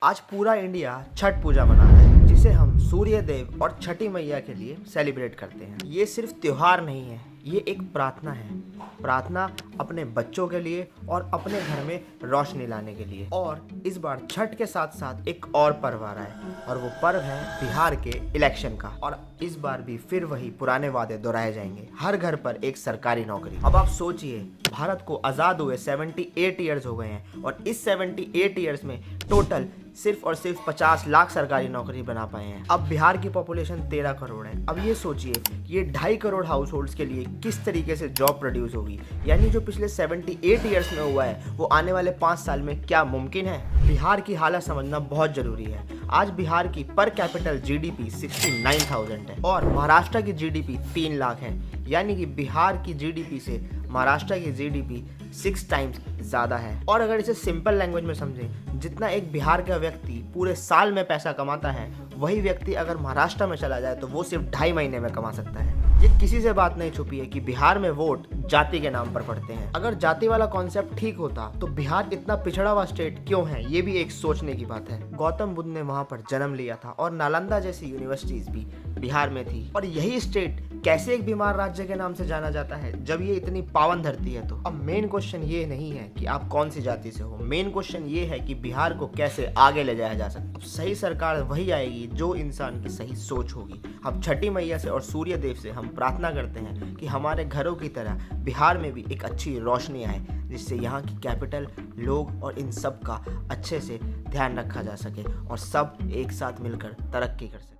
आज पूरा इंडिया छठ पूजा मना रहा है, जिसे हम सूर्य देव और छठी मैया के लिए सेलिब्रेट करते हैं। ये सिर्फ त्योहार नहीं है, ये एक प्रार्थना है। प्रार्थना अपने बच्चों के लिए और अपने घर में रोशनी लाने के लिए। और इस बार छठ के साथ साथ एक और पर्व आ रहा है, और वो पर्व है बिहार के इलेक्शन का। और इस बार भी फिर वही पुराने वादे दोहराए जाएंगे, हर घर पर एक सरकारी नौकरी। अब आप सोचिए, भारत को आज़ाद हुए 78 ईयर्स हो गए हैं, और इस 78 ईयर्स में टोटल सिर्फ और सिर्फ 50 लाख सरकारी नौकरी बना पाए हैं। अब बिहार की पॉपुलेशन 13 करोड़ है। अब ये सोचिए कि ये 2.5 करोड़ हाउस होल्ड्स के लिए किस तरीके से जॉब प्रोड्यूस होगी। यानी जो पिछले 78 ईयर्स में हुआ है, वो आने वाले 5 साल में क्या मुमकिन है। बिहार की हालत समझना बहुत जरूरी है। आज बिहार की पर कैपिटल जीडीपी 69,000 है, और महाराष्ट्र की जीडीपी 3 लाख है। यानी कि बिहार की जीडीपी से महाराष्ट्र की जीडीपी 6 टाइम्स ज़्यादा है। और अगर इसे सिंपल लैंग्वेज में समझें, जितना एक बिहार का व्यक्ति पूरे साल में पैसा कमाता है, वही व्यक्ति अगर महाराष्ट्र में चला जाए तो वो सिर्फ 2.5 महीने में कमा सकता है। ये किसी से बात नहीं छुपी है कि बिहार में वोट जाति के नाम पर पड़ते हैं। अगर जाति वाला कॉन्सेप्ट ठीक होता तो बिहार इतना पिछड़ा हुआ स्टेट क्यों है, ये भी एक सोचने की बात है। गौतम बुद्ध ने वहाँ पर जन्म लिया था, और नालंदा जैसी यूनिवर्सिटीज भी बिहार में थी। और यही स्टेट कैसे एक बीमार राज्य के नाम से जाना जाता है, जब ये इतनी पावन धरती है। तो अब मेन क्वेश्चन ये नहीं है कि आप कौन सी जाति से हो, मेन क्वेश्चन ये है कि बिहार को कैसे आगे ले जाया जा सकता है। अब सही सरकार वही आएगी जो इंसान की सही सोच होगी। अब छठी मैया से और सूर्य देव से हम प्रार्थना करते हैं कि हमारे घरों की तरह बिहार में भी एक अच्छी रोशनी आए, जिससे यहाँ की कैपिटल, लोग और इन सब का अच्छे से ध्यान रखा जा सके, और सब एक साथ मिलकर तरक्की कर सके।